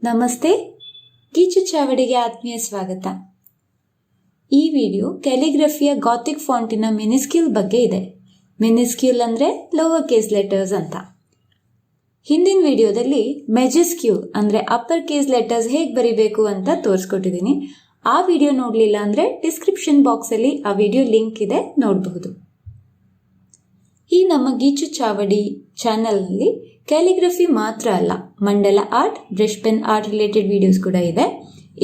ನಮಸ್ತೆ, ಗೀಚು ಚಾವಡಿಗೆ ಆತ್ಮೀಯ ಸ್ವಾಗತ. ಈ ವಿಡಿಯೋ ಕ್ಯಾಲಿಗ್ರಫಿಯ ಗಾಥಿಕ್ ಫಾಂಟಿನ ಮಿನಿಸ್ಕ್ಯೂಲ್ ಬಗ್ಗೆ ಇದೆ. ಮಿನಿಸ್ಕ್ಯೂಲ್ ಅಂದರೆ ಲೋವರ್ ಕೇಸ್ ಲೆಟರ್ಸ್ ಅಂತ. ಹಿಂದಿನ ವಿಡಿಯೋದಲ್ಲಿ ಮೆಜಸ್ಕ್ಯೂಲ್ ಅಂದರೆ ಅಪ್ಪರ್ ಕೇಸ್ ಲೆಟರ್ಸ್ ಹೇಗೆ ಬರಿಬೇಕು ಅಂತ ತೋರಿಸ್ಕೊಟ್ಟಿದ್ದೀನಿ. ಆ ವಿಡಿಯೋ ನೋಡಲಿಲ್ಲ ಅಂದರೆ ಡಿಸ್ಕ್ರಿಪ್ಷನ್ ಬಾಕ್ಸಲ್ಲಿ ಆ ವಿಡಿಯೋ ಲಿಂಕ್ ಇದೆ, ನೋಡಬಹುದು. ಈ ನಮ್ಮ ಗೀಚು ಚಾವಡಿ ಚಾನಲ್ನಲ್ಲಿ ಕ್ಯಾಲಿಗ್ರಫಿ ಮಾತ್ರ ಅಲ್ಲ, ಮಂಡಲ art, brush pen art related videos ಕೂಡ ಇದೆ.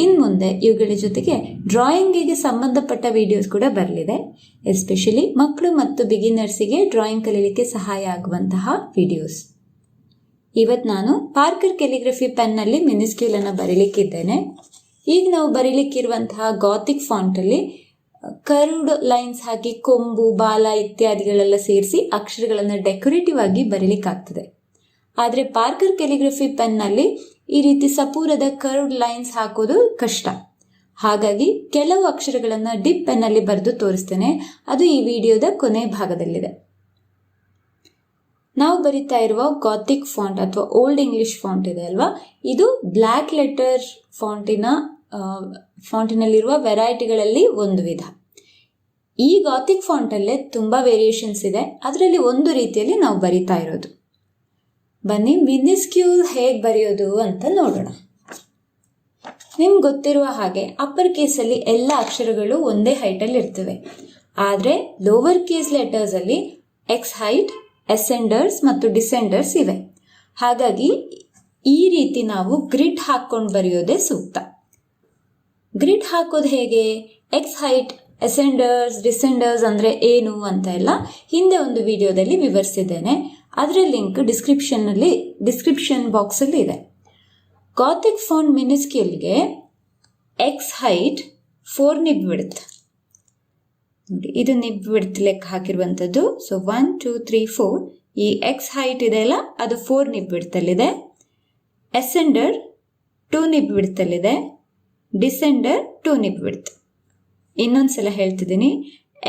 ಇನ್ನು ಮುಂದೆ ಇವುಗಳ ಜೊತೆಗೆ ಡ್ರಾಯಿಂಗಿಗೆ ಸಂಬಂಧಪಟ್ಟ ವಿಡಿಯೋಸ್ ಕೂಡ ಬರಲಿದೆ. ಎಸ್ಪೆಷಲಿ ಮಕ್ಕಳು ಮತ್ತು ಬಿಗಿನರ್ಸಿಗೆ ಡ್ರಾಯಿಂಗ್ ಕಲೀಲಿಕ್ಕೆ ಸಹಾಯ ಆಗುವಂತಹ ವಿಡಿಯೋಸ್. ಇವತ್ತು ನಾನು ಪಾರ್ಕರ್ ಕ್ಯಾಲಿಗ್ರಫಿ ಪೆನ್ನಲ್ಲಿ ಮಿನಿಸ್ಕ್ಯೂಲ್ ಅನ್ನು ಬರೀಲಿಕ್ಕಿದ್ದೇನೆ. ಈಗ ನಾವು ಬರೀಲಿಕ್ಕಿರುವಂತಹ ಗಾಥಿಕ್ ಫಾಂಟಲ್ಲಿ ಕರ್ವ್ಡ್ ಲೈನ್ಸ್ ಹಾಕಿ ಕೊಂಬು, ಬಾಲ ಇತ್ಯಾದಿಗಳೆಲ್ಲ ಸೇರಿಸಿ ಅಕ್ಷರಗಳನ್ನು ಡೆಕೋರೇಟಿವ್ ಆಗಿ ಬರೀಲಿಕ್ಕಾಗ್ತದೆ. ಆದರೆ ಪಾರ್ಕರ್ ಕ್ಯಾಲಿಗ್ರಫಿ ಪೆನ್ನಲ್ಲಿ ಈ ರೀತಿ ಸಪೂರದ ಕರ್ವ್ಡ್ ಲೈನ್ಸ್ ಹಾಕೋದು ಕಷ್ಟ. ಹಾಗಾಗಿ ಕೆಲವು ಅಕ್ಷರಗಳನ್ನು ಡಿಪ್ ಪೆನ್ನಲ್ಲಿ ಬರೆದು ತೋರಿಸ್ತೇನೆ. ಅದು ಈ ವಿಡಿಯೋದ ಕೊನೆ ಭಾಗದಲ್ಲಿದೆ. ನಾವು ಬರಿತಾ ಇರುವ ಗಾಥಿಕ್ ಫಾಂಟ್ ಅಥವಾ ಓಲ್ಡ್ ಇಂಗ್ಲಿಷ್ ಫಾಂಟ್ ಇದೆ ಅಲ್ವಾ, ಇದು ಬ್ಲ್ಯಾಕ್ ಲೆಟರ್ ಫಾಂಟಿನಲ್ಲಿರುವ ವೆರೈಟಿಗಳಲ್ಲಿ ಒಂದು ವಿಧ. ಈ ಗಾಥಿಕ್ ಫಾಂಟಲ್ಲೇ ತುಂಬ ವೇರಿಯೇಷನ್ಸ್ ಇದೆ. ಅದರಲ್ಲಿ ಒಂದು ರೀತಿಯಲ್ಲಿ ನಾವು ಬರಿತಾ ಇರೋದು. ಬನ್ನಿ ಮಿನಿಸ್ಕ್ಯೂಲ್ ಹೇಗೆ ಬರೆಯೋದು ಅಂತ ನೋಡೋಣ. ನಿಮ್ಗೆ ಗೊತ್ತಿರುವ ಹಾಗೆ ಅಪ್ಪರ್ ಕೇಸಲ್ಲಿ ಎಲ್ಲ ಅಕ್ಷರಗಳು ಒಂದೇ ಹೈಟಲ್ಲಿ ಇರ್ತವೆ. ಆದರೆ ಲೋವರ್ ಕೇಸ್ ಲೆಟರ್ಸಲ್ಲಿ ಎಕ್ಸ್ ಹೈಟ್, ಅಸೆಂಡರ್ಸ್ ಮತ್ತು ಡಿಸೆಂಡರ್ಸ್ ಇವೆ. ಹಾಗಾಗಿ ಈ ರೀತಿ ನಾವು ಗ್ರಿಡ್ ಹಾಕ್ಕೊಂಡು ಬರೆಯೋದೇ ಸೂಕ್ತ. ಗ್ರಿಡ್ ಹಾಕೋದು ಹೇಗೆ? ಎಕ್ಸ್ ಹೈಟ್, ಅಸೆಂಡರ್ಸ್, ಡಿಸೆಂಡರ್ಸ್ ಅಂದರೆ ಏನು ಅಂತ ಎಲ್ಲ ಹಿಂದೆ ಒಂದು ವಿಡಿಯೋದಲ್ಲಿ ವಿವರಿಸಿದ್ದೇನೆ. ಅದರ ಲಿಂಕ್ ಡಿಸ್ಕ್ರಿಪ್ಷನ್ ಬಾಕ್ಸಲ್ಲಿ ಇದೆ. ಗಾಥಿಕ್ ಫಾಂಟ್ ಮಿನಿಸ್ಕ್ಯೂಲ್ಗೆ ಎಕ್ಸ್ ಹೈಟ್ 4 ನಿಬ್ ವಿಡ್ತ್. ನೋಡಿ, ಇದು ನಿಬ್ ವಿಡ್ತ್ ಲೆಕ್ಕ ಹಾಕಿರುವಂಥದ್ದು. ಸೊ 1 2 3 4 ಈ ಎಕ್ಸ್ ಹೈಟ್ ಇದೆ ಅಲ್ಲ, ಅದು 4 ನಿಬ್ ವಿಡ್ತಲ್ಲಿದೆ. ಅಸೆಂಡರ್ 2 ನಿಬ್ ವಿಡ್ತಲ್ಲಿದೆ. Descender 2 nib width. ಇನ್ನೊಂದ್ಸಲ ಹೇಳ್ತಿದ್ದೀನಿ,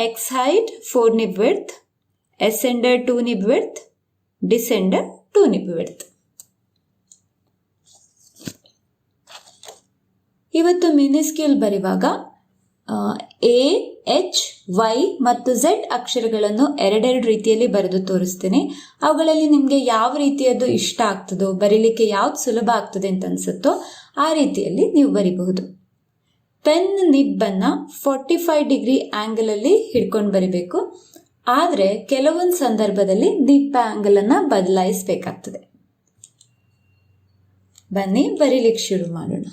x height 4 nib width, ascender 2 nib width, descender 2 nib width. ಇವತ್ತು ಮಿನಿಸ್ಕ್ಯೂಲ್ ಬರೆಯುವಾಗ ಎ, ಎಚ್, ವೈ ಮತ್ತು ಝೆಡ್ ಅಕ್ಷರಗಳನ್ನು ಎರಡೆರಡು ರೀತಿಯಲ್ಲಿ ಬರೆದು ತೋರಿಸ್ತೀನಿ. ಅವುಗಳಲ್ಲಿ ನಿಮಗೆ ಯಾವ ರೀತಿಯದ್ದು ಇಷ್ಟ ಆಗ್ತದೋ, ಬರೀಲಿಕ್ಕೆ ಯಾವ್ದು ಸುಲಭ ಆಗ್ತದೆ ಅಂತ ಅನ್ಸುತ್ತೋ ಆ ರೀತಿಯಲ್ಲಿ ನೀವು ಬರಿಬಹುದು. ಪೆನ್ ನಿಬ್ಬನ್ನು 45 ಡಿಗ್ರಿ ಆ್ಯಂಗಲಲ್ಲಿ ಹಿಡ್ಕೊಂಡು ಬರಿಬೇಕು. ಆದರೆ ಕೆಲವೊಂದು ಸಂದರ್ಭದಲ್ಲಿ ನಿಬ್ ಆ್ಯಂಗಲನ್ನು ಬದಲಾಯಿಸಬೇಕಾಗ್ತದೆ. ಬನ್ನಿ ಬರೀಲಿಕ್ಕೆ ಶುರು ಮಾಡೋಣ.